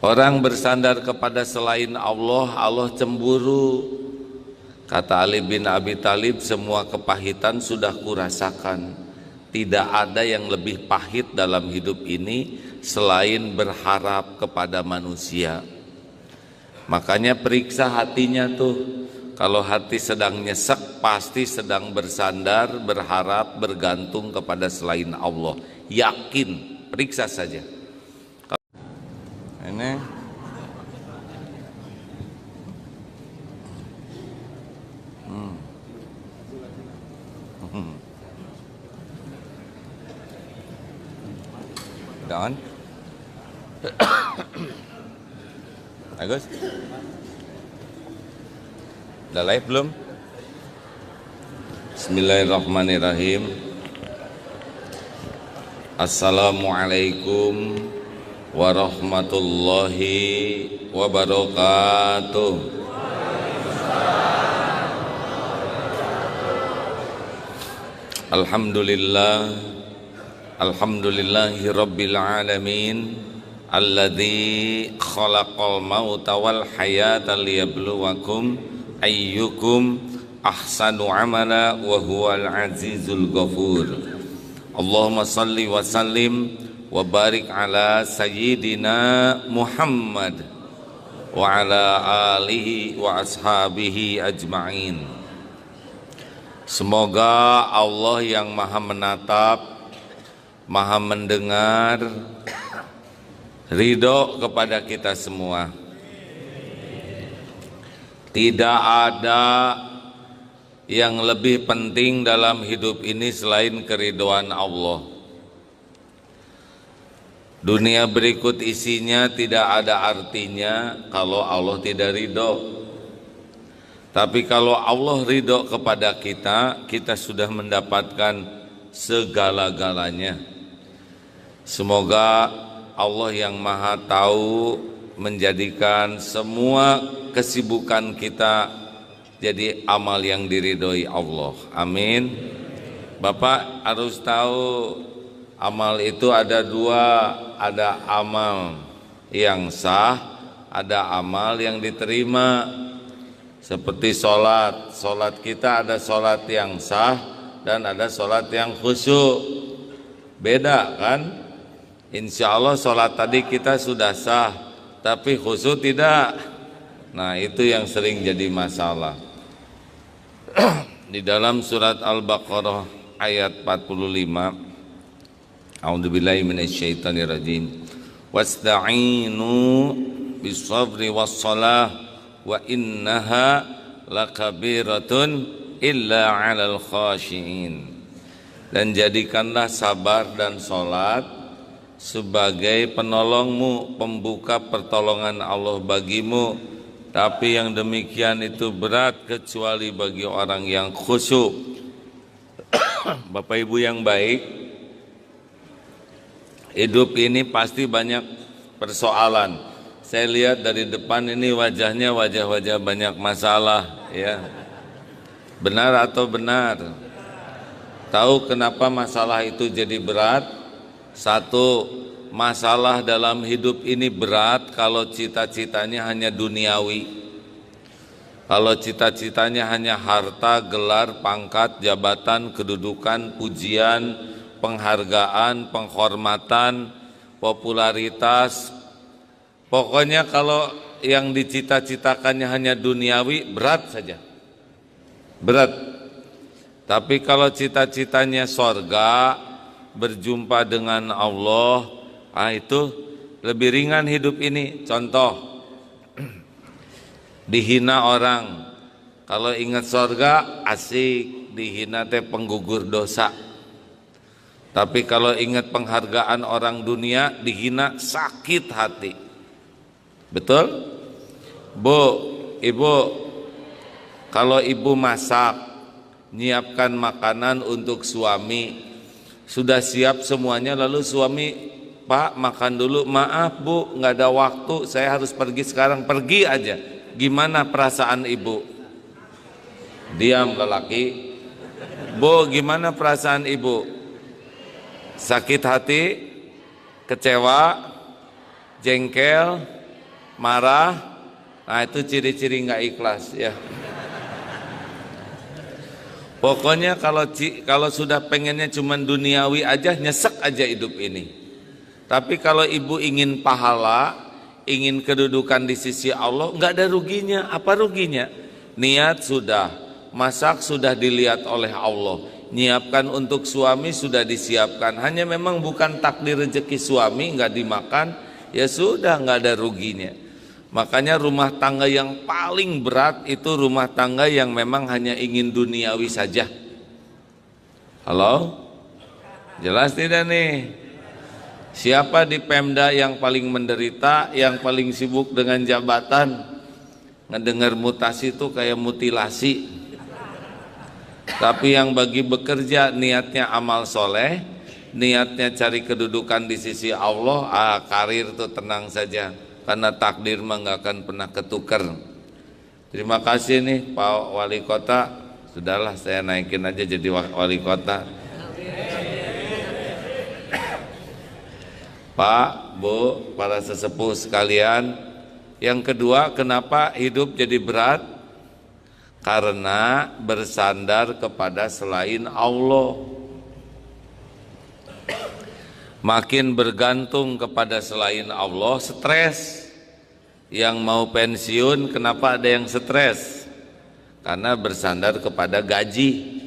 Orang bersandar kepada selain Allah, Allah cemburu. Kata Ali bin Abi Thalib, semua kepahitan sudah kurasakan. Tidak ada yang lebih pahit dalam hidup ini selain berharap kepada manusia. Makanya periksa hatinya tuh. Kalau hati sedang nyesek, pasti sedang bersandar, berharap, bergantung kepada selain Allah. Yakin, periksa saja. Ini Don Agus udah live belum? Bismillahirrahmanirrahim. Assalamualaikum warahmatullahi wabarakatuh. Alhamdulillahi rabbil alamin, alladzi khalaqal mauta wal hayata liyabluwakum ayyukum ahsanu amala wa huwal azizul ghafur. Allahumma salli wa sallim wa barik ala sayyidina Muhammad wa ala alihi wa ashabihi ajma'in. Semoga Allah yang maha menatap, maha mendengar, ridho kepada kita semua. Tidak ada yang lebih penting dalam hidup ini selain keridhoan Allah. Dunia berikut isinya tidak ada artinya kalau Allah tidak ridho. Tapi kalau Allah ridho kepada kita, kita sudah mendapatkan segala-galanya. Semoga Allah yang maha tahu menjadikan semua kesibukan kita jadi amal yang diridhoi Allah. Amin. Bapak harus tahu, amal itu ada dua, ada amal yang sah, ada amal yang diterima. Seperti sholat, sholat kita ada sholat yang sah dan ada sholat yang khusyuk. Beda kan? Insya Allah sholat tadi kita sudah sah, tapi khusyuk tidak. Nah itu yang sering jadi masalah. Di dalam surat Al-Baqarah ayat 45, A'udzubillahi minasyaitonirrajim. Wasta'inu bis-sabri was-shalah wa innaha lakabiratun illa 'alal khashiin. Dan jadikanlah sabar dan sholat sebagai penolongmu, pembuka pertolongan Allah bagimu, tapi yang demikian itu berat kecuali bagi orang yang khusyuk. Bapak Ibu yang baik, hidup ini pasti banyak persoalan. Saya lihat dari depan ini wajahnya wajah-wajah banyak masalah, ya. Benar atau benar? Tahu kenapa masalah itu jadi berat? Satu, masalah dalam hidup ini berat kalau cita-citanya hanya duniawi. Kalau cita-citanya hanya harta, gelar, pangkat, jabatan, kedudukan, pujian, penghargaan, penghormatan, popularitas, pokoknya kalau yang dicita-citakannya hanya duniawi, berat saja. Berat. Tapi kalau cita-citanya sorga, berjumpa dengan Allah, itu lebih ringan hidup ini. Contoh, dihina orang, kalau ingat sorga asik, dihina teh penggugur dosa. Tapi kalau ingat penghargaan orang dunia, dihina sakit hati. Betul? Bu, ibu, kalau ibu masak, nyiapkan makanan untuk suami, sudah siap semuanya, lalu suami, Pak makan dulu, maaf bu nggak ada waktu, saya harus pergi sekarang, pergi aja. Gimana perasaan ibu? Diam lelaki. Bu, gimana perasaan ibu? Sakit hati, kecewa, jengkel, marah. Nah itu ciri-ciri nggak ikhlas ya. Pokoknya kalau sudah pengennya cuman duniawi aja, nyesek aja hidup ini. Tapi kalau ibu ingin pahala, ingin kedudukan di sisi Allah, nggak ada ruginya. Apa ruginya? Niat sudah, masak sudah dilihat oleh Allah, nyiapkan untuk suami sudah disiapkan. Hanya memang bukan takdir rezeki suami nggak dimakan, ya sudah nggak ada ruginya. Makanya rumah tangga yang paling berat itu rumah tangga yang memang hanya ingin duniawi saja. Halo? Jelas tidak nih? Siapa di Pemda yang paling menderita, yang paling sibuk dengan jabatan? Ngedengar mutasi itu kayak mutilasi. Tapi yang bagi bekerja niatnya amal soleh, niatnya cari kedudukan di sisi Allah, karir itu tenang saja. Karena takdir mah nggak akan pernah ketukar. Terima kasih nih Pak Wali Kota. Sudahlah saya naikin aja jadi Wali Kota. Pak, Bu, para sesepuh sekalian. Yang kedua, kenapa hidup jadi berat? Karena bersandar kepada selain Allah. Makin bergantung kepada selain Allah, stres. Yang mau pensiun, kenapa ada yang stres? Karena bersandar kepada gaji.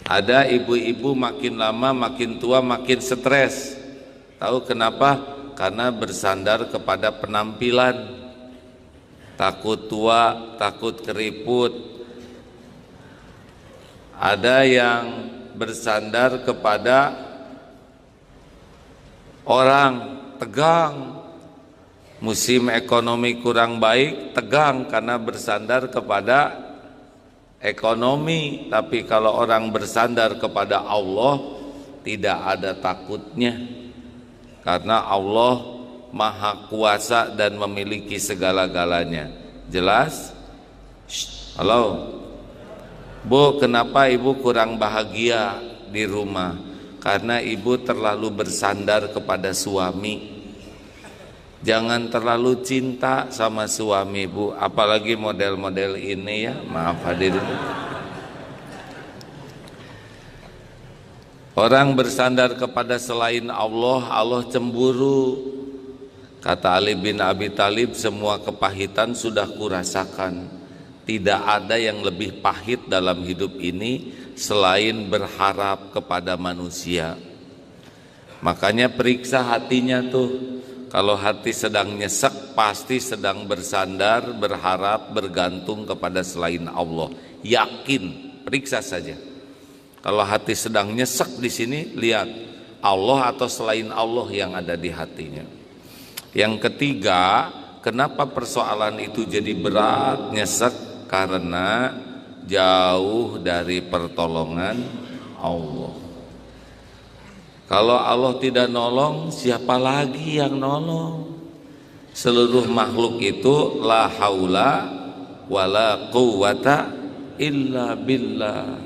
Ada ibu-ibu makin lama, makin tua, makin stres. Tahu kenapa? Karena bersandar kepada penampilan. Takut tua, takut keriput. Ada yang bersandar kepada orang, tegang. Musim ekonomi kurang baik, tegang karena bersandar kepada ekonomi. Tapi kalau orang bersandar kepada Allah, tidak ada takutnya. Karena Allah Maha Kuasa dan memiliki segala-galanya. Jelas? Halo? Bu, kenapa ibu kurang bahagia di rumah? Karena ibu terlalu bersandar kepada suami. Jangan terlalu cinta sama suami, Bu. Apalagi model-model ini ya. Maaf hadirin. Orang bersandar kepada selain Allah, Allah cemburu. Kata Ali bin Abi Thalib, semua kepahitan sudah kurasakan. Tidak ada yang lebih pahit dalam hidup ini selain berharap kepada manusia. Makanya periksa hatinya tuh. Kalau hati sedang nyesek, pasti sedang bersandar, berharap, bergantung kepada selain Allah. Yakin, periksa saja. Kalau hati sedang nyesek di sini, lihat Allah atau selain Allah yang ada di hatinya. Yang ketiga, kenapa persoalan itu jadi berat, nyesek? Karena jauh dari pertolongan Allah. Kalau Allah tidak nolong, siapa lagi yang nolong? Seluruh makhluk itu la haula wala quwata illa billah.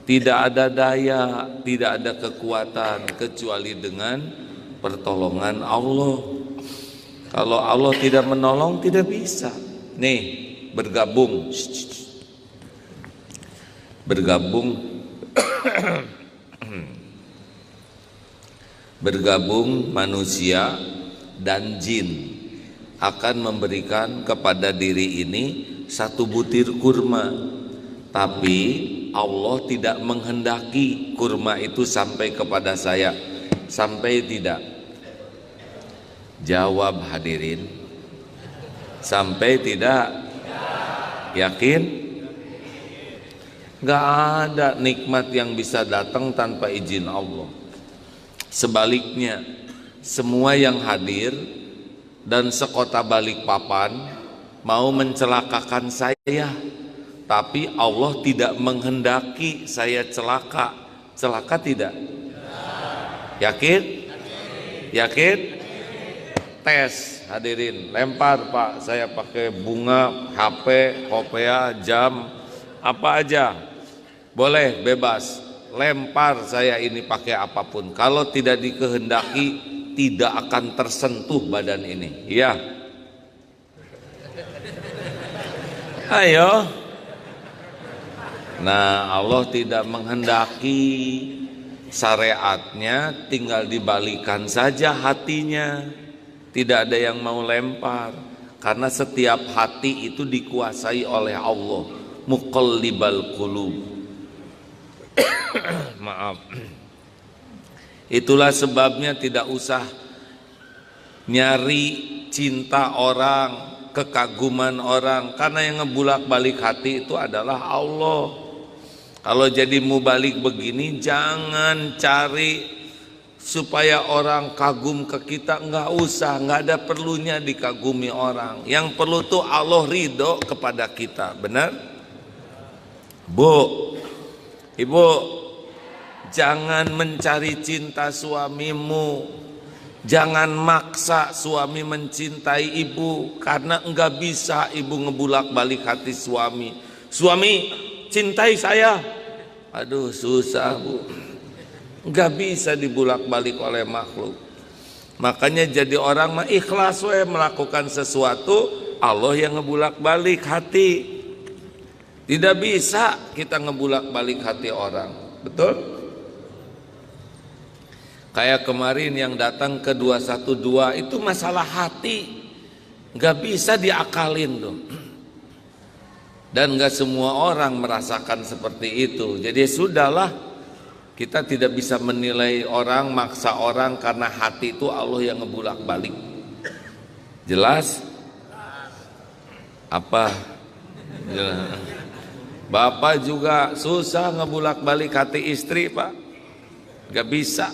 Tidak ada daya, tidak ada kekuatan kecuali dengan pertolongan Allah. Kalau Allah tidak menolong, tidak bisa. Nih, bergabung bergabung manusia dan jin akan memberikan kepada diri ini satu butir kurma, tapi Allah tidak menghendaki kurma itu sampai kepada saya. Sampai tidak? Jawab hadirin. Sampai tidak? Yakin? Gak ada nikmat yang bisa datang tanpa izin Allah. Sebaliknya, semua yang hadir dan sekota Balikpapan mau mencelakakan saya, tapi Allah tidak menghendaki saya celaka. Celaka tidak? Yakin? Yakin? Tes hadirin, lempar Pak, saya pakai bunga, HP, kopea, jam, apa aja boleh, bebas. Lempar saya ini pakai apapun. Kalau tidak dikehendaki, tidak akan tersentuh badan ini. Ya, ayo. Nah, Allah tidak menghendaki, syariatnya tinggal dibalikan saja hatinya. Tidak ada yang mau lempar, karena setiap hati itu dikuasai oleh Allah, muqallibal qulub. Maaf. Itulah sebabnya tidak usah nyari cinta orang, kekaguman orang, karena yang ngebulak-balik hati itu adalah Allah. Kalau jadi mubalik begini, jangan cari supaya orang kagum ke kita, nggak usah, nggak ada perlunya dikagumi orang. Yang perlu tuh Allah ridho kepada kita, benar? Bu, ibu, jangan mencari cinta suamimu, jangan maksa suami mencintai ibu, karena enggak bisa ibu ngebulak-balik hati suami. Suami, cintai saya. Aduh, susah bu, nggak bisa dibulak-balik oleh makhluk. Makanya jadi orang mah ikhlas we melakukan sesuatu, Allah yang ngebulak-balik hati. Tidak bisa kita ngebulak-balik hati orang, betul? Kayak kemarin yang datang ke 212 itu masalah hati, nggak bisa diakalin tuh. Dan nggak semua orang merasakan seperti itu. Jadi sudahlah, kita tidak bisa menilai orang, maksa orang, karena hati itu Allah yang ngebulak-balik. Jelas? Apa? Jelas. Bapak juga susah ngebulak-balik hati istri, Pak. Nggak bisa.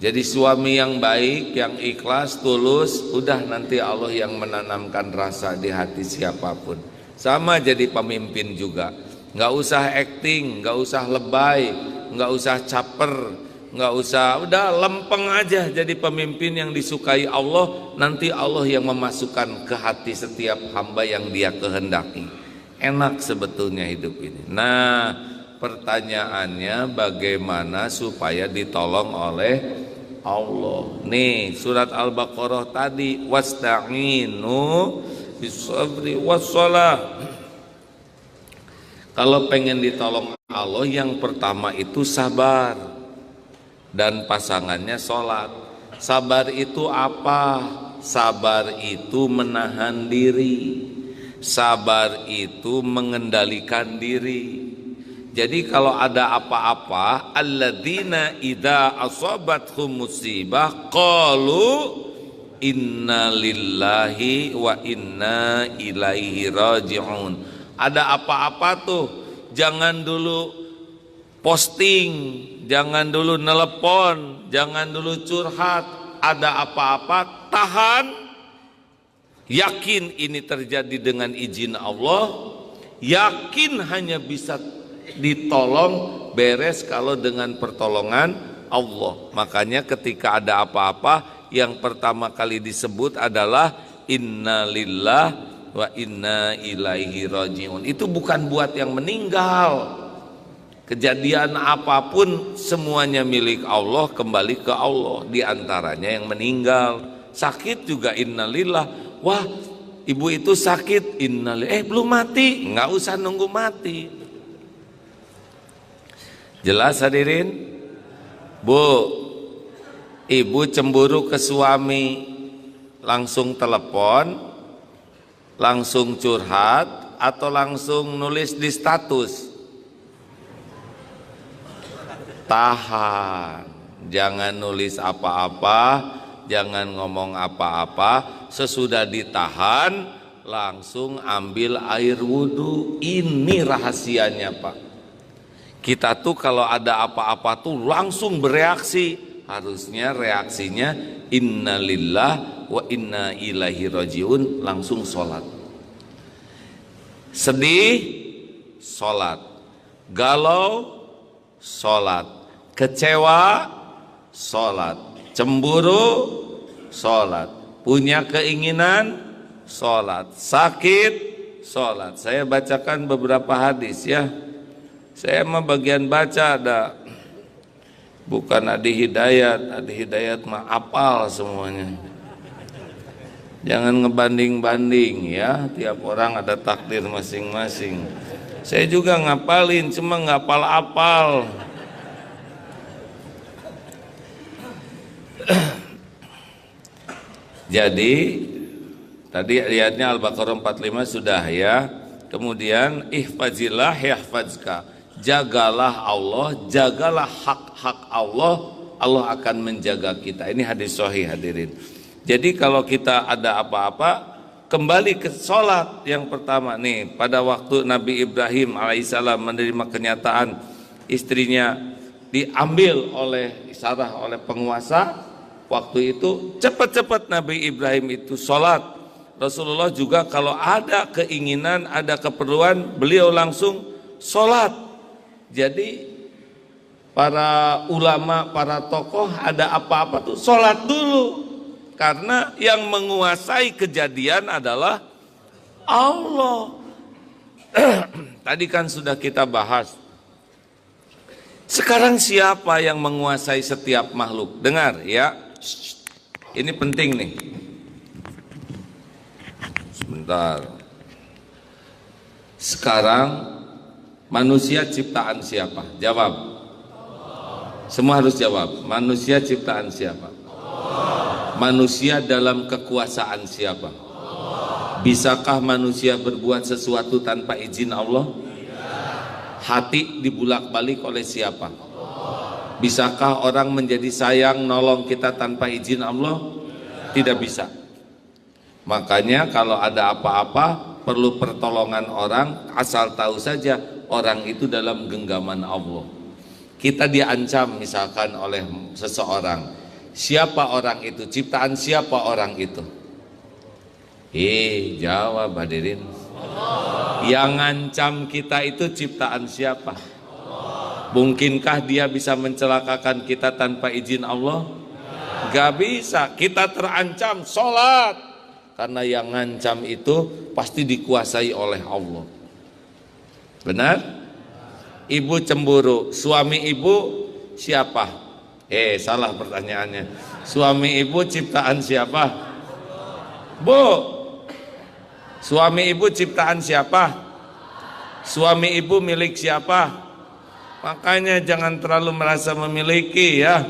Jadi suami yang baik, yang ikhlas, tulus, udah nanti Allah yang menanamkan rasa di hati siapapun. Sama jadi pemimpin juga, nggak usah acting, nggak usah lebay, nggak usah caper, nggak usah, udah lempeng aja jadi pemimpin yang disukai Allah. Nanti Allah yang memasukkan ke hati setiap hamba yang Dia kehendaki. Enak sebetulnya hidup ini. Nah, pertanyaannya bagaimana supaya ditolong oleh Allah. Nih surat Al-Baqarah tadi, wasta'inu bisabri wassalah. Kalau pengen ditolong Allah, yang pertama itu sabar, dan pasangannya sholat. Sabar itu apa? Sabar itu menahan diri, sabar itu mengendalikan diri. Jadi kalau ada apa-apa, alladzina idza asabathum musibah qalu inna lillahi wa inna ilaihi raji'un. Ada apa-apa tuh, jangan dulu posting, jangan dulu nelepon, jangan dulu curhat. Ada apa-apa, tahan, yakin ini terjadi dengan izin Allah, yakin hanya bisa ditolong beres kalau dengan pertolongan Allah. Makanya ketika ada apa-apa, yang pertama kali disebut adalah inna lillah wa inna ilaihi raji'un. Itu bukan buat yang meninggal. Kejadian apapun semuanya milik Allah, kembali ke Allah. Di antaranya yang meninggal. Sakit juga inna lillah. Wah, ibu itu sakit, inna lillah. Belum mati, nggak usah nunggu mati. Jelas hadirin? Bu, ibu cemburu ke suami, langsung telepon, langsung curhat, atau langsung nulis di status? Tahan, jangan nulis apa-apa, jangan ngomong apa-apa. Sesudah ditahan, langsung ambil air wudhu. Ini rahasianya, Pak. Kita tuh kalau ada apa-apa tuh langsung bereaksi. Harusnya reaksinya innalillah wa inna ilaihi rajiun, langsung sholat. Sedih, sholat. Galau, sholat. Kecewa, sholat. Cemburu, sholat. Punya keinginan, sholat. Sakit, sholat. Saya bacakan beberapa hadis ya. Saya mah bagian baca ada. Bukan Adi Hidayat mah apal semuanya. Jangan ngebanding-banding ya, tiap orang ada takdir masing-masing. Saya juga ngapalin, cuma ngapal apal. Jadi tadi ayatnya Al-Baqarah 45 sudah ya. Kemudian ihfazillah yahfazka. Jagalah Allah, jagalah hak-hak Allah, Allah akan menjaga kita. Ini hadis sahih hadirin. Jadi kalau kita ada apa-apa, kembali ke sholat yang pertama nih. Pada waktu Nabi Ibrahim alaihissalam menerima kenyataan istrinya diambil oleh Sarah oleh penguasa, waktu itu cepat-cepat Nabi Ibrahim itu sholat. Rasulullah juga kalau ada keinginan, ada keperluan, beliau langsung sholat. Jadi para ulama, para tokoh ada apa-apa tuh sholat dulu. Karena yang menguasai kejadian adalah Allah. Tadi kan sudah kita bahas. Sekarang siapa yang menguasai setiap makhluk? Dengar ya. Ini penting nih. Sebentar. Sekarang manusia ciptaan siapa? Jawab. Semua harus jawab. Manusia ciptaan siapa? Manusia dalam kekuasaan siapa? Bisakah manusia berbuat sesuatu tanpa izin Allah? Hati dibulak-balik oleh siapa? Bisakah orang menjadi sayang nolong kita tanpa izin Allah? Tidak bisa. Makanya kalau ada apa-apa perlu pertolongan orang, asal tahu saja orang itu dalam genggaman Allah. Kita diancam misalkan oleh seseorang. Siapa orang itu? Ciptaan siapa orang itu? Jawab hadirin. Yang ngancam kita itu ciptaan siapa? Mungkinkah dia bisa mencelakakan kita tanpa izin Allah? Gak bisa. Kita terancam sholat. Karena yang ngancam itu pasti dikuasai oleh Allah. Benar? Ibu cemburu. Suami ibu siapa? Salah pertanyaannya. Suami ibu ciptaan siapa? Bu, suami ibu ciptaan siapa? Suami ibu milik siapa? Makanya jangan terlalu merasa memiliki ya.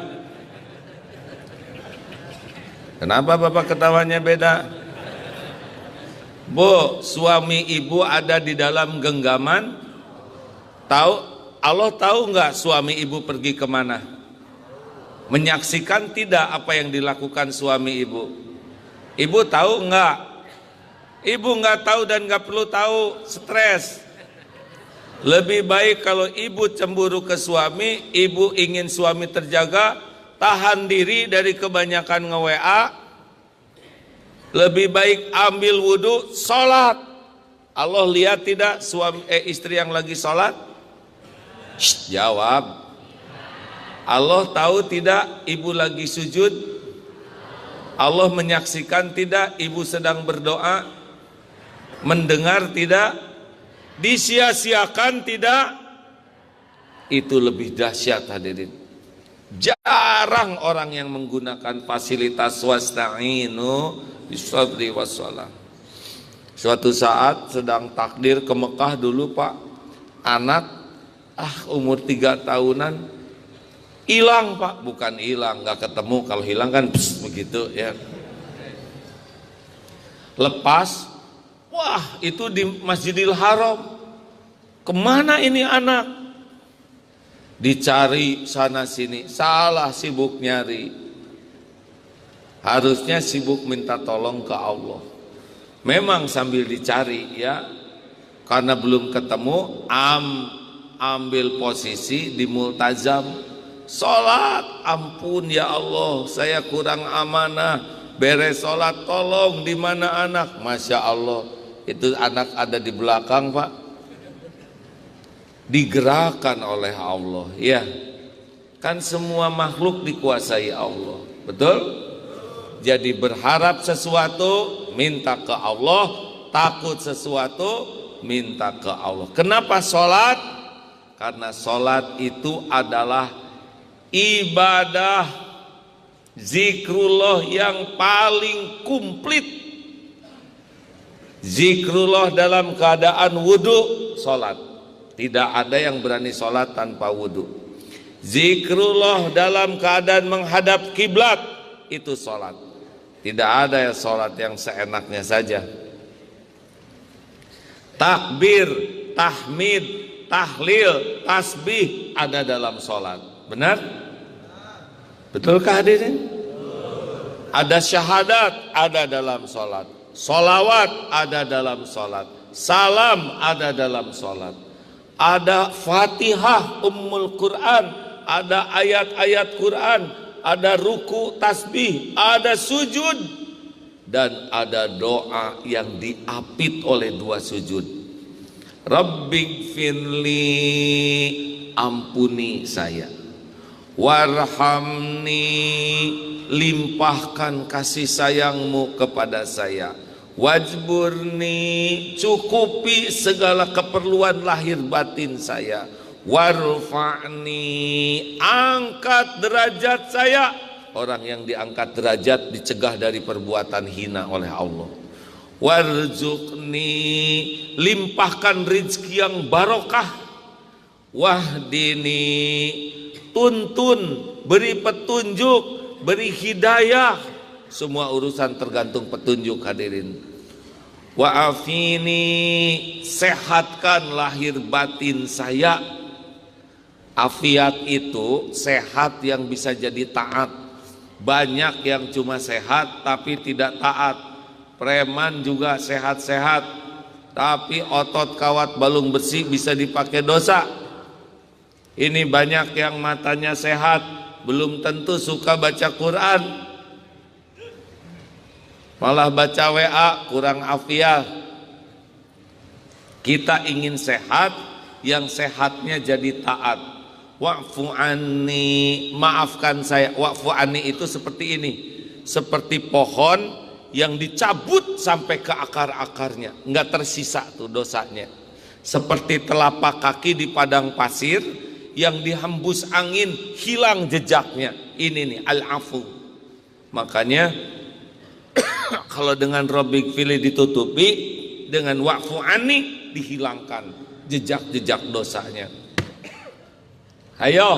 Kenapa bapak ketawanya beda? Bu, suami ibu ada di dalam genggaman. Tahu? Allah tahu nggak suami ibu pergi kemana? Menyaksikan tidak apa yang dilakukan suami ibu? Ibu tahu enggak? Ibu enggak tahu dan enggak perlu tahu, stres. Lebih baik kalau ibu cemburu ke suami, ibu ingin suami terjaga, tahan diri dari kebanyakan nge-WA. Lebih baik ambil wudhu, sholat. Allah lihat tidak istri yang lagi sholat? Jawab. Allah tahu tidak ibu lagi sujud? Allah menyaksikan tidak ibu sedang berdoa? Mendengar tidak? Disia-siakan tidak? Itu lebih dahsyat hadirin. Jarang orang yang menggunakan fasilitas wasta'inu bisabri wassalam. Suatu saat sedang takdir ke Mekah dulu Pak, anak umur 3 tahunan hilang Pak, bukan hilang, nggak ketemu. Kalau hilang kan begitu ya. Lepas, wah itu di Masjidil Haram. Kemana ini anak? Dicari sana sini, salah sibuk nyari. Harusnya sibuk minta tolong ke Allah. Memang sambil dicari ya, karena belum ketemu, ambil posisi di multazam. Sholat, ampun ya Allah, saya kurang amanah. Beres sholat, tolong di mana anak? Masya Allah, itu anak ada di belakang Pak. Digerakkan oleh Allah, ya. Kan semua makhluk dikuasai Allah, betul? Jadi berharap sesuatu, minta ke Allah. Takut sesuatu, minta ke Allah. Kenapa sholat? Karena sholat itu adalah ibadah zikrullah yang paling komplit. Zikrullah dalam keadaan wudu, sholat. Tidak ada yang berani sholat tanpa wudu. Zikrullah dalam keadaan menghadap kiblat, itu sholat. Tidak ada yang sholat yang seenaknya saja. Takbir, tahmid, tahlil, tasbih ada dalam sholat. Benar? Betulkah hadirin? Ada syahadat ada dalam sholat. Sholawat ada dalam sholat. Salam ada dalam sholat. Ada Fatihah Ummul Quran, ada ayat-ayat Quran, ada ruku tasbih, ada sujud, dan ada doa yang diapit oleh dua sujud. Rabbighfirli, ampuni saya. Warhamni, limpahkan kasih sayangmu kepada saya. Wajburni, cukupi segala keperluan lahir batin saya. Warfa'ni, angkat derajat saya. Orang yang diangkat derajat dicegah dari perbuatan hina oleh Allah. Warzuqni, limpahkan rizki yang barokah. Wahdini, tuntun, beri petunjuk, beri hidayah. Semua urusan tergantung petunjuk hadirin. Wa'afini, sehatkan lahir batin saya. Afiat itu sehat yang bisa jadi taat. Banyak yang cuma sehat tapi tidak taat. Preman juga sehat-sehat tapi otot kawat balung besi bisa dipakai dosa. Ini banyak yang matanya sehat belum tentu suka baca Quran, malah baca WA, kurang afiah. Kita ingin sehat, yang sehatnya jadi taat. Wa'fu anni, maafkan saya. Wa'fu anni itu seperti ini, seperti pohon yang dicabut sampai ke akar-akarnya, nggak tersisa tuh dosanya. Seperti telapak kaki di padang pasir yang dihembus angin hilang jejaknya. Ini nih al-afu. Makanya kalau dengan Rabbighfirli ditutupi, dengan wa'fu anni dihilangkan jejak-jejak dosanya. Ayo,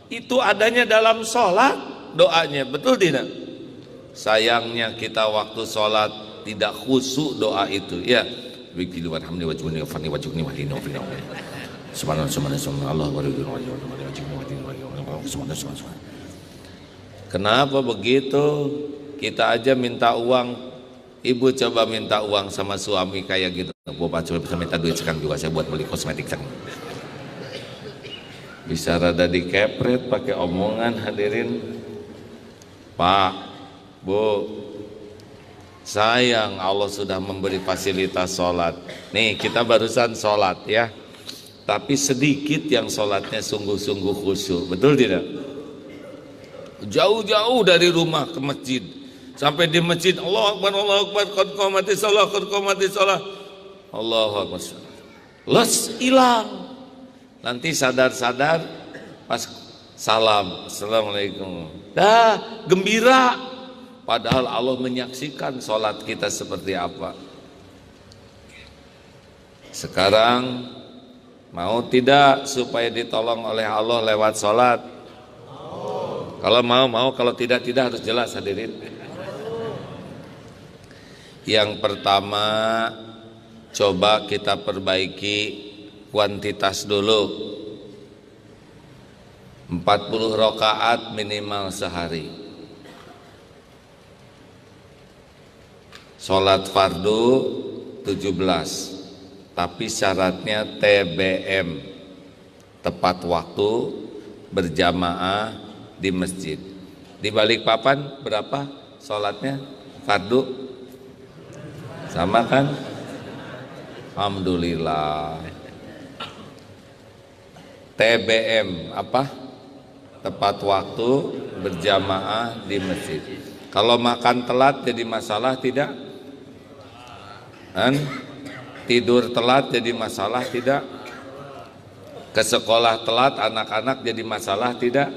itu adanya dalam sholat doanya, betul tidak? Sayangnya kita waktu sholat tidak khusyuk doa itu, ya. Kenapa begitu? Kita aja minta uang, ibu coba minta uang sama suami kayak gitu. Bapak coba bisa minta duit sekarang juga, saya buat beli kosmetik sekarang. Bisa rada dikepret pakai omongan hadirin. Pak, Bu, sayang Allah sudah memberi fasilitas sholat. Nih kita barusan sholat ya, tapi sedikit yang sholatnya sungguh-sungguh khusyuk, betul tidak? Jauh-jauh dari rumah ke masjid, sampai di masjid Allahu Akbar, Allahu Akbar, qad qamatis shalah, qad qamatis shalah, Allahu Akbar, los hilang. Nanti sadar-sadar pas salam, assalamualaikum, dah gembira, padahal Allah menyaksikan sholat kita seperti apa. Sekarang mau tidak supaya ditolong oleh Allah lewat sholat? Kalau mau, kalau tidak harus jelas hadirin. Yang pertama, coba kita perbaiki kuantitas dulu. 40 rakaat minimal sehari. Sholat fardu 17, tapi syaratnya TBM, tepat waktu, berjamaah di masjid. Di Balikpapan berapa sholatnya fardu? Sama kan? Alhamdulillah. TBM apa? Tepat waktu, berjamaah di masjid. Kalau makan telat jadi masalah tidak? Tidur telat jadi masalah tidak? Ke sekolah telat anak-anak jadi masalah tidak?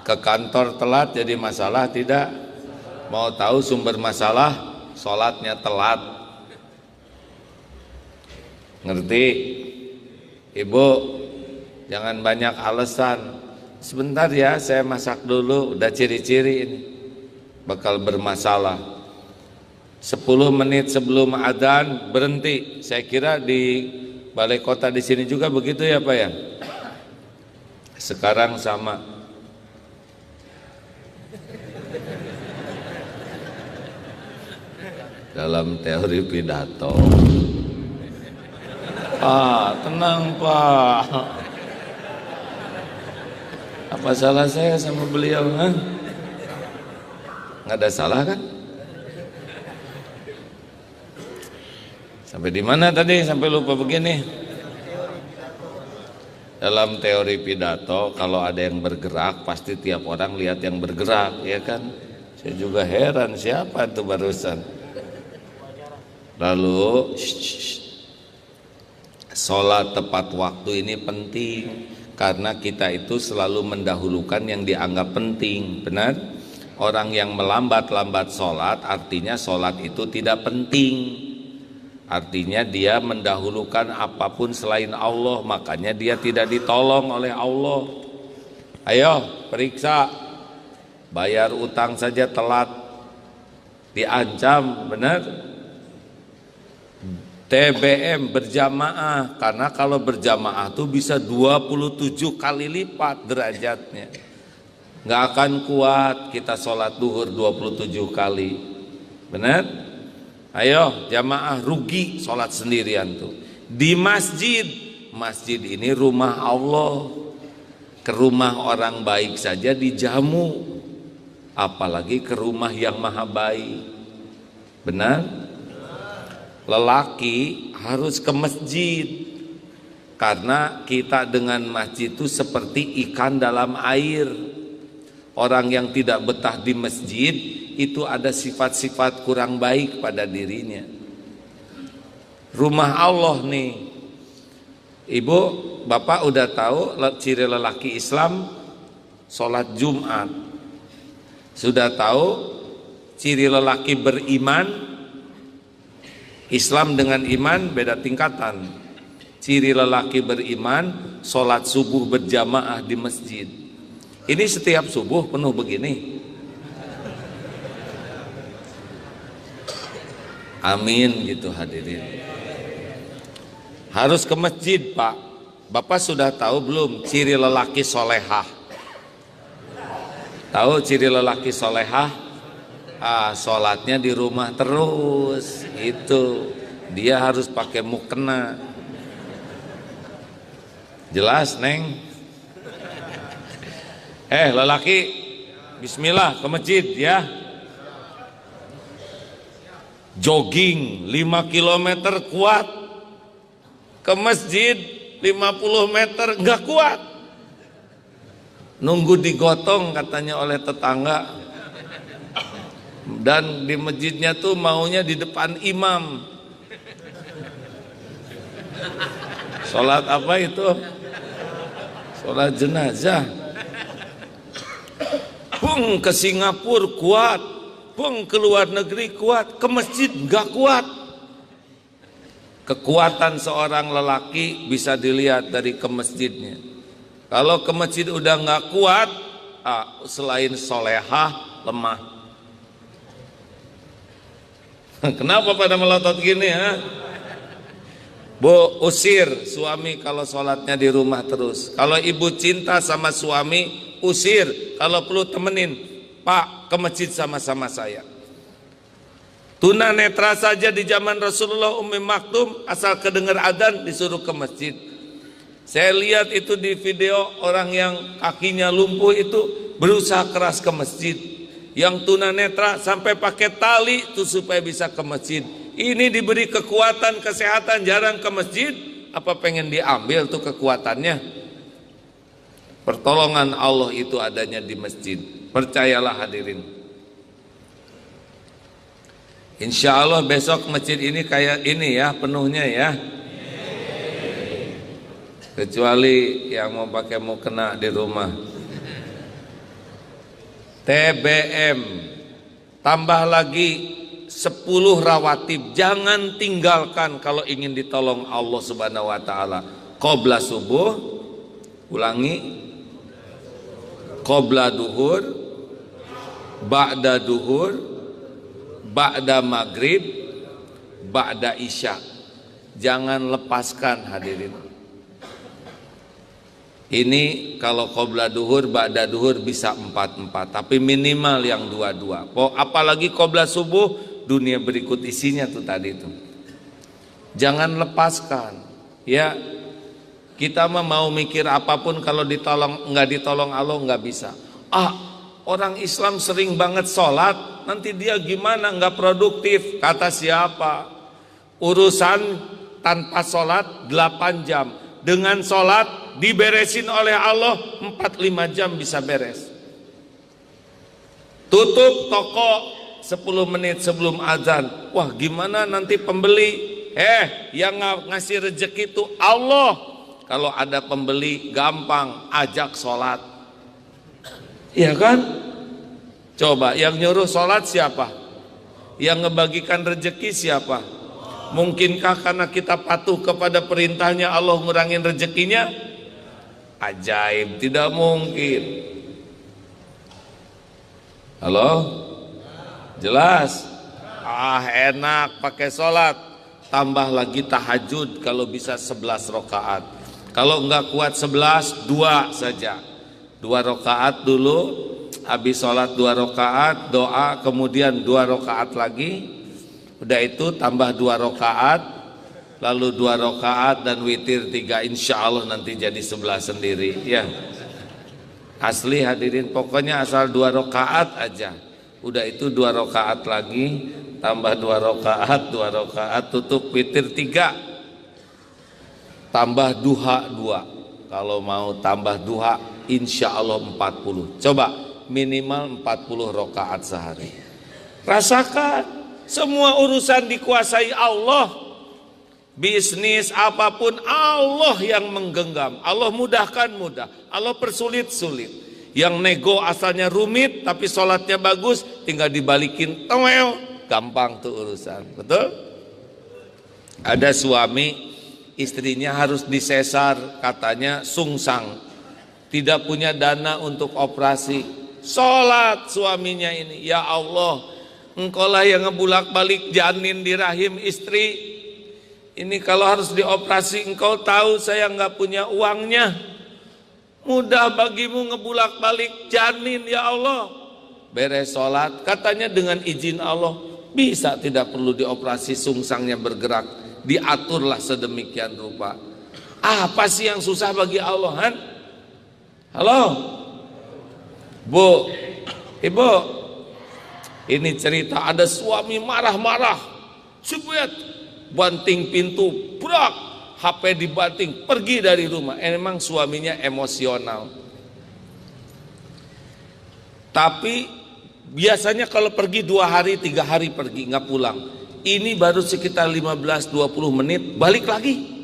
Ke kantor telat jadi masalah tidak? Mau tahu sumber masalah? Sholatnya telat. Ngerti? Ibu, jangan banyak alasan. Sebentar ya, saya masak dulu. Udah ciri-ciri ini bakal bermasalah. 10 menit sebelum adzan berhenti. Saya kira di balai kota di sini juga begitu ya Pak ya. Sekarang sama. Dalam teori pidato. Tenang Pak. Apa salah saya sama beliau? Nggak ada salah kan? Sampai di mana tadi? Sampai lupa begini. Dalam teori pidato, kalau ada yang bergerak, pasti tiap orang lihat yang bergerak, ya kan? Saya juga heran siapa itu barusan. Lalu, sholat tepat waktu ini penting karena kita itu selalu mendahulukan yang dianggap penting, benar? Orang yang melambat-lambat sholat artinya sholat itu tidak penting. Artinya dia mendahulukan apapun selain Allah, makanya dia tidak ditolong oleh Allah. Ayo periksa, bayar utang saja telat, diancam, benar? TBM berjamaah, karena kalau berjamaah tuh bisa 27 kali lipat derajatnya. Nggak akan kuat kita sholat duhur 27 kali, benar? Ayo jamaah, rugi sholat sendirian tuh di masjid. Masjid ini rumah Allah. Ke rumah orang baik saja dijamu, apalagi ke rumah yang maha baik, benar? Lelaki harus ke masjid karena kita dengan masjid itu seperti ikan dalam air. Orang yang tidak betah di masjid itu ada sifat-sifat kurang baik pada dirinya. Rumah Allah nih. Ibu, bapak udah tahu ciri lelaki Islam sholat Jumat. Sudah tahu ciri lelaki beriman. Islam dengan iman beda tingkatan. Ciri lelaki beriman sholat subuh berjamaah di masjid. Ini setiap subuh penuh begini. Amin gitu hadirin. Harus ke masjid Pak. Bapak sudah tahu belum ciri lelaki solehah? Tahu ciri lelaki solehah? Sholatnya di rumah terus. Itu dia harus pakai mukena. Jelas Neng? Lelaki, bismillah ke masjid ya. Jogging 5 km kuat, ke masjid 50 meter enggak kuat, nunggu digotong katanya oleh tetangga. Dan di masjidnya tuh maunya di depan imam. Sholat apa itu? Sholat jenazah. Pung ke Singapura kuat, pung ke luar negeri kuat, ke masjid enggak kuat. Kekuatan seorang lelaki bisa dilihat dari ke masjidnya. Kalau ke masjid udah enggak kuat, selain solehah, lemah. Kenapa pada melotot gini ya? Bu, usir suami kalau sholatnya di rumah terus. Kalau ibu cinta sama suami, usir. Kalau perlu temenin, Pak ke masjid sama-sama saya. Tunanetra saja di zaman Rasulullah Ummi Maktum, asal kedengar adzan disuruh ke masjid. Saya lihat itu di video orang yang kakinya lumpuh itu berusaha keras ke masjid. Yang tunanetra sampai pakai tali itu supaya bisa ke masjid. Ini diberi kekuatan kesehatan jarang ke masjid, apa pengen diambil tuh kekuatannya? Pertolongan Allah itu adanya di masjid. Percayalah hadirin. Insya Allah besok masjid ini kayak ini ya, penuhnya ya. Kecuali yang mau pakai mukena di rumah. TBM, tambah lagi 10 rawatib. Jangan tinggalkan kalau ingin ditolong Allah Subhanahu wa taala. Qobla subuh, ulangi, qobla duhur, ba'da duhur, ba'da maghrib, ba'da isya. Jangan lepaskan hadirin. Ini kalau qobla duhur, ba'da duhur bisa 4-4, tapi minimal yang 2-2. Apalagi qobla subuh, dunia berikut isinya tuh tadi tuh. Jangan lepaskan. Ya, kita mah mau mikir apapun kalau nggak ditolong Allah nggak bisa. Orang Islam sering banget sholat, nanti dia gimana nggak produktif? Kata siapa? Urusan tanpa sholat 8 jam. Dengan sholat diberesin oleh Allah 4-5 jam bisa beres. Tutup toko 10 menit sebelum azan. Wah, gimana nanti pembeli? Yang ngasih rezeki itu Allah. Kalau ada pembeli gampang ajak sholat. Iya kan? Coba yang nyuruh sholat siapa? Yang ngebagikan rezeki siapa? Mungkinkah karena kita patuh kepada perintahnya Allah ngurangin rezekinya? Ajaib, tidak mungkin. Halo? Jelas? Enak pakai sholat. Tambah lagi tahajud kalau bisa 11 rakaat. Kalau enggak kuat 11, 2 saja. 2 rakaat dulu, habis sholat 2 rakaat, doa, kemudian 2 rakaat lagi. Udah itu tambah 2 rakaat, lalu 2 rakaat dan witir 3, insya Allah nanti jadi 11 sendiri. Ya, asli hadirin, pokoknya asal 2 rakaat aja. Udah itu 2 rakaat lagi, tambah 2 rakaat, 2 rakaat, tutup witir 3, tambah duha 2. Kalau mau tambah duha, insya Allah 40. Coba minimal 40 rakaat sehari. Rasakan. Semua urusan dikuasai Allah. Bisnis apapun Allah yang menggenggam. Allah mudahkan mudah, Allah persulit sulit. Yang nego asalnya rumit tapi sholatnya bagus, tinggal dibalikin towel, gampang tuh urusan. Betul? Ada suami istrinya harus disesar, katanya sungsang, tidak punya dana untuk operasi. Sholat suaminya ini, ya Allah, Engkau lah yang ngebulak-balik janin di rahim istri. Ini kalau harus dioperasi, Engkau tahu saya nggak punya uangnya. Mudah bagimu ngebulak-balik janin, ya Allah. Beres sholat, katanya dengan izin Allah, bisa tidak perlu dioperasi, sungsangnya bergerak. Diaturlah sedemikian rupa. Apa sih yang susah bagi Allah, Han? Halo? Bu, Ibu, ini cerita ada suami marah-marah, sebut banting pintu, brak, HP dibanting, pergi dari rumah. Emang suaminya emosional. Tapi biasanya kalau pergi 2 hari, 3 hari pergi, nggak pulang. Ini baru sekitar 15-20 menit, balik lagi.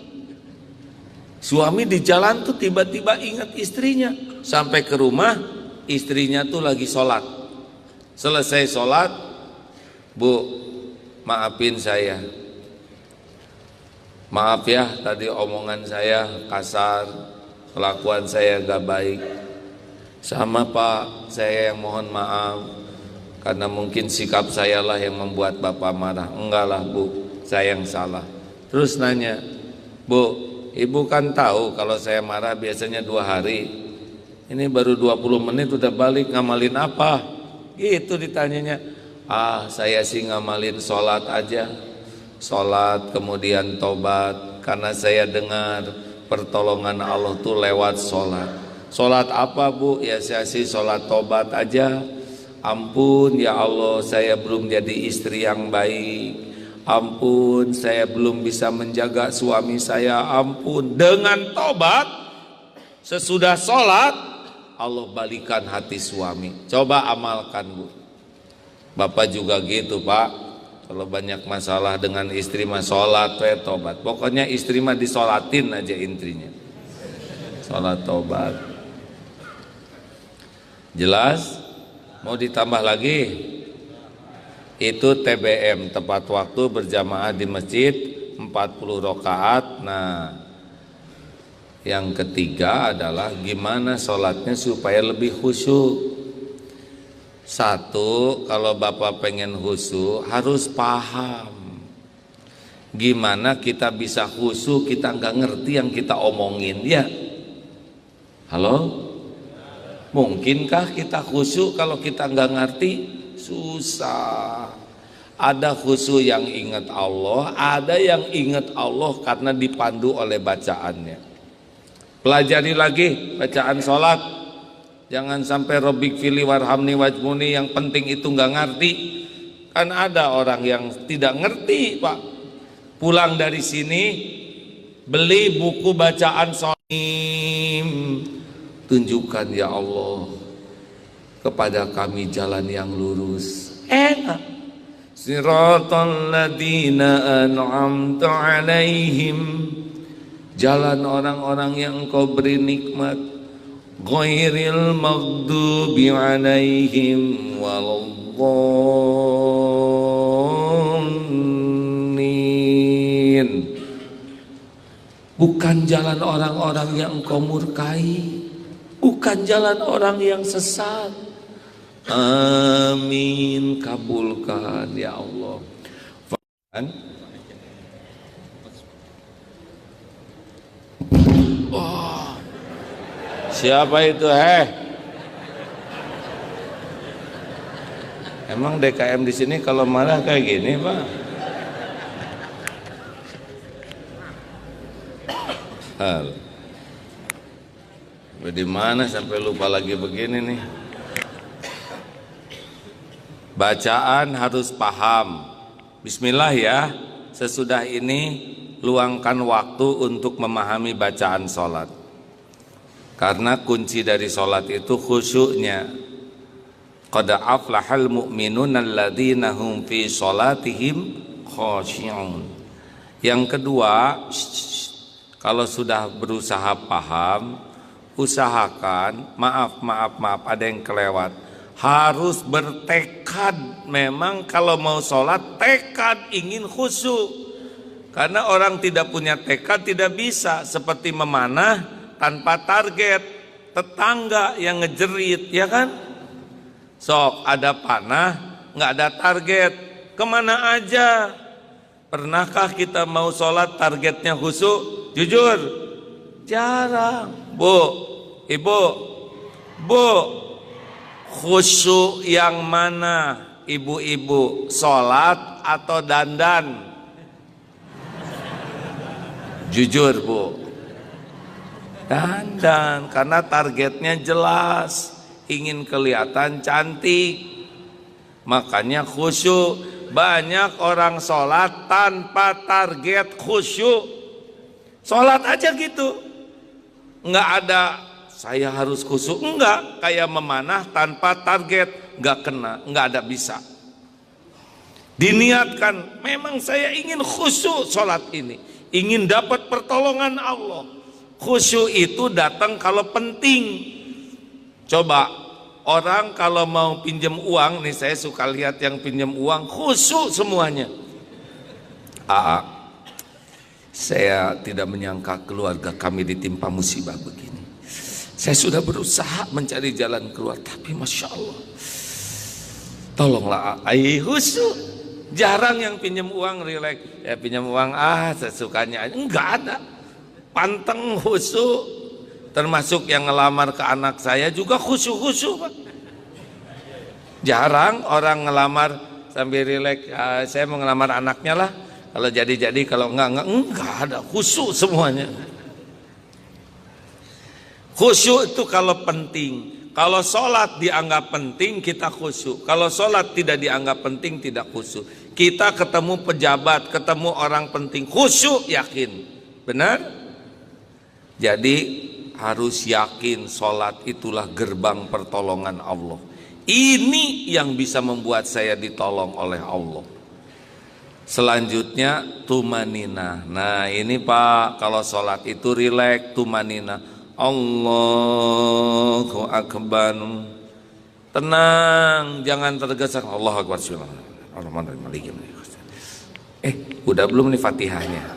Suami di jalan tuh tiba-tiba ingat istrinya. Sampai ke rumah, istrinya tuh lagi sholat. Selesai sholat, Bu, maafin saya. Maaf ya, tadi omongan saya kasar, kelakuan saya gak baik. Sama Pak, saya yang mohon maaf, karena mungkin sikap saya lah yang membuat Bapak marah. Enggak lah Bu, saya yang salah. Terus nanya, Bu, Ibu kan tahu kalau saya marah biasanya 2 hari. Ini baru 20 menit udah balik, ngamalin apa? Gitu ditanyanya. Saya sih ngamalin sholat aja. Sholat kemudian tobat, karena saya dengar pertolongan Allah tuh lewat sholat. Sholat apa Bu? Ya saya sih sholat tobat aja. Ampun ya Allah, saya belum jadi istri yang baik. Ampun, saya belum bisa menjaga suami saya. Ampun. Dengan tobat, sesudah sholat, Allah balikan hati suami. Coba amalkan Bu. Bapak juga gitu Pak. Kalau banyak masalah dengan istri mah sholat, tobat. Pokoknya istri mah disolatin aja intinya. Sholat tobat. Jelas? Mau ditambah lagi? Itu TBM, tepat waktu berjamaah di masjid 40 rakaat. Nah, yang ketiga adalah gimana sholatnya supaya lebih khusyuk. Satu, kalau Bapak pengen khusyuk harus paham gimana kita bisa khusyuk, kita nggak ngerti yang kita omongin ya. Halo? Mungkinkah kita khusyuk kalau kita nggak ngerti? Susah. Ada khusyuk yang ingat Allah, ada yang ingat Allah karena dipandu oleh bacaannya. Pelajari lagi bacaan sholat. Jangan sampai Rabbik fili warhamni wajmuni yang penting itu nggak ngerti. Kan ada orang yang tidak ngerti, Pak. Pulang dari sini beli buku bacaan sholat. Tunjukkan ya Allah kepada kami jalan yang lurus. Enak. Siratal ladzina an'amta 'alaihim, jalan orang-orang yang Engkau beri nikmat. Ghairil maghdubi 'alaihim waladdallin, bukan jalan orang-orang yang Engkau murkai, bukan jalan orang yang sesat. Amin, kabulkan ya Allah. Oh, siapa itu? Emang DKM di sini kalau marah kayak gini, Pak? Di mana sampai lupa lagi begini nih? Bacaan harus paham. Bismillah ya. Sesudah ini luangkan waktu untuk memahami bacaan sholat. Karena kunci dari sholat itu khusyuknya. Qad aflahal mu'minun alladzina hum fi sholatihim khashi'un. Yang kedua, kalau sudah berusaha paham, usahakan maaf ada yang kelewat. Harus bertekad. Memang kalau mau sholat tekad ingin khusyuk. Karena orang tidak punya tekad tidak bisa. Seperti memanah tanpa target. Tetangga yang ngejerit, ya kan? Sok ada panah nggak ada target, kemana aja? Pernahkah kita mau sholat targetnya khusyuk? Jujur, jarang. Bu, ibu, bu, khusyuk yang mana ibu-ibu? Sholat atau dandan? Jujur Bu, dandan, karena targetnya jelas, ingin kelihatan cantik, makanya khusyuk. Banyak orang sholat tanpa target khusyuk, sholat aja gitu, nggak ada saya harus khusyuk, enggak, kayak memanah tanpa target, nggak kena, nggak ada bisa. Diniatkan, memang saya ingin khusyuk sholat ini, ingin dapat pertolongan Allah. Khusyuk itu datang kalau penting. Coba orang kalau mau pinjam uang nih, saya suka lihat yang pinjam uang khusyuk semuanya. Saya tidak menyangka keluarga kami ditimpa musibah begini. Saya sudah berusaha mencari jalan keluar, tapi Masya Allah, tolonglah khusyuk. Jarang yang pinjam uang rileks, ya pinjam uang sesukanya aja, enggak ada. Panteng khusyuk. Termasuk yang ngelamar ke anak saya juga khusyuk-khusyuk Pak. Jarang orang ngelamar sambil rileks, saya mau ngelamar anaknya lah, kalau jadi-jadi, kalau enggak ada, khusyuk semuanya. Khusyuk itu kalau penting. Kalau sholat dianggap penting kita khusyuk, kalau sholat tidak dianggap penting tidak khusyuk. Kita ketemu pejabat, ketemu orang penting, khusyuk yakin, benar? Jadi harus yakin sholat itulah gerbang pertolongan Allah. Ini yang bisa membuat saya ditolong oleh Allah. Selanjutnya tumanina. Nah ini Pak, kalau sholat itu rileks, tumanina. Allahu Akbar. Tenang, jangan tergesa. Allahu Akbar. Udah belum nih Fatihahnya?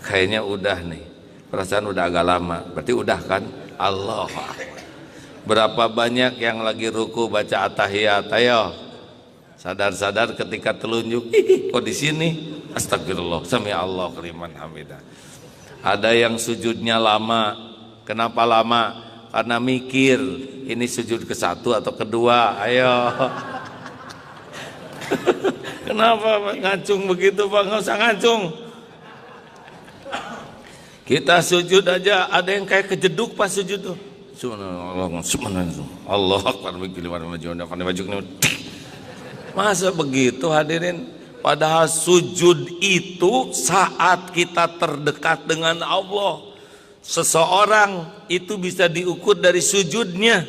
Kayaknya udah nih. Perasaan udah agak lama. Berarti udah kan? Allahu Akbar. Berapa banyak yang lagi ruku baca at-tahiyat? Ayo. Sadar-sadar ketika telunjuk, kok di sini? Astagfirullah, sami Allah liman hamidah. Ada yang sujudnya lama. Kenapa lama? Karena mikir, ini sujud ke satu atau kedua. Ayo. Kenapa ngacung begitu Pak? Nggak usah ngacung. Kita sujud aja, ada yang kayak kejeduk pas sujud tuh. Allah Akbar. Masa begitu hadirin? Padahal sujud itu saat kita terdekat dengan Allah. Seseorang itu bisa diukur dari sujudnya.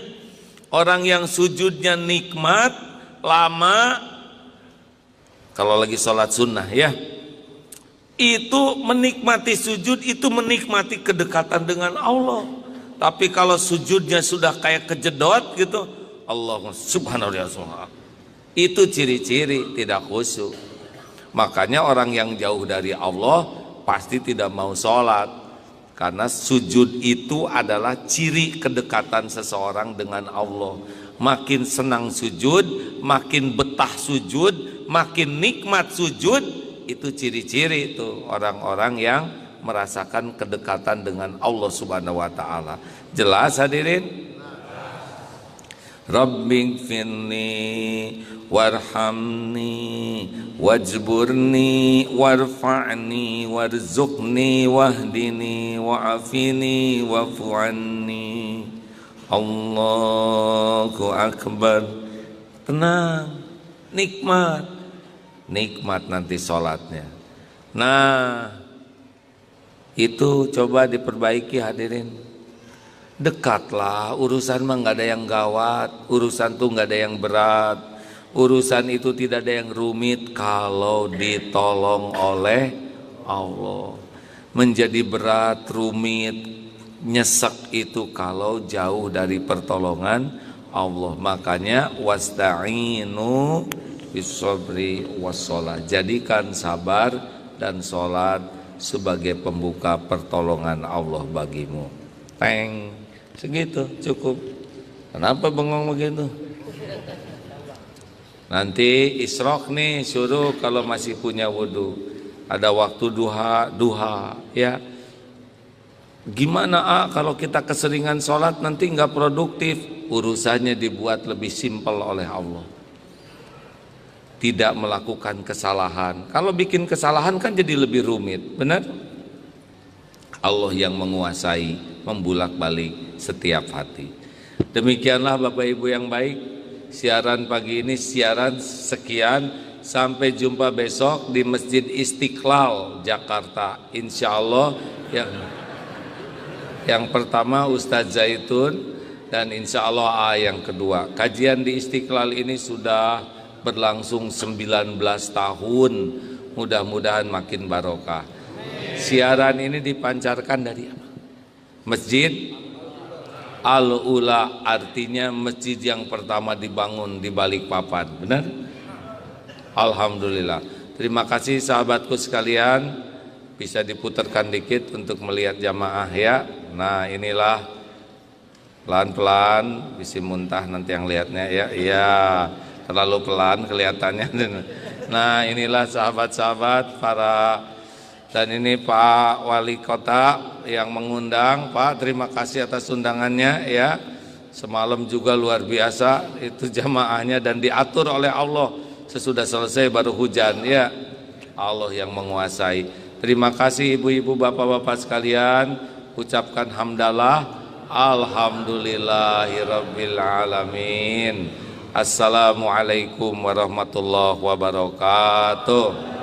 Orang yang sujudnya nikmat, lama, kalau lagi sholat sunnah ya, itu menikmati sujud, itu menikmati kedekatan dengan Allah. Tapi kalau sujudnya sudah kayak kejedot gitu, Allah subhanahu wa ta'ala, itu ciri-ciri tidak khusyuk. Makanya orang yang jauh dari Allah pasti tidak mau sholat, karena sujud itu adalah ciri kedekatan seseorang dengan Allah. Makin senang sujud, makin betah sujud, makin nikmat sujud, itu ciri-ciri itu orang-orang yang merasakan kedekatan dengan Allah Subhanahu wa ta'ala. Jelas hadirin? Rabbighfirli warhamni wajburni warfa'ni warzuqni wahdini wa'afini wa'fu anni. Allahu Akbar. Tenang, nikmat nanti sholatnya. Nah, itu coba diperbaiki hadirin. Dekatlah, urusan mah nggak ada yang gawat, urusan tuh nggak ada yang berat, urusan itu tidak ada yang rumit kalau ditolong oleh Allah. Menjadi berat, rumit, nyesek itu kalau jauh dari pertolongan Allah. Makanya wasta'inu bis-sabri was-shalah. Jadikan sabar dan sholat sebagai pembuka pertolongan Allah bagimu. Segitu cukup. Kenapa bengong begitu? Nanti isrok nih suruh kalau masih punya wudhu, ada waktu duha ya. Gimana kalau kita keseringan sholat nanti nggak produktif? Urusannya dibuat lebih simpel oleh Allah. Tidak melakukan kesalahan. Kalau bikin kesalahan kan jadi lebih rumit, benar? Allah yang menguasai, membulak-balik setiap hati. Demikianlah Bapak Ibu yang baik, siaran pagi ini siaran sekian. Sampai jumpa besok di Masjid Istiqlal Jakarta. Insya Allah yang pertama Ustadz Zaitun, dan insya Allah yang kedua. Kajian di Istiqlal ini sudah berlangsung 19 tahun. Mudah-mudahan makin barokah. Siaran ini dipancarkan dari Masjid Al-Ula, artinya masjid yang pertama dibangun di Balikpapan, benar? Alhamdulillah. Terima kasih sahabatku sekalian. Bisa diputarkan dikit untuk melihat jamaah ya. Nah inilah pelan-pelan, bisa muntah nanti yang lihatnya ya. Iya, terlalu pelan kelihatannya. Nah inilah sahabat-sahabat para. Dan ini Pak Wali Kota yang mengundang. Pak, terima kasih atas undangannya ya. Semalam juga luar biasa itu jamaahnya, dan diatur oleh Allah. Sesudah selesai baru hujan ya. Allah yang menguasai. Terima kasih ibu-ibu, bapak-bapak sekalian. Ucapkan hamdalah. Alhamdulillahirabbil alamin. Assalamualaikum warahmatullahi wabarakatuh.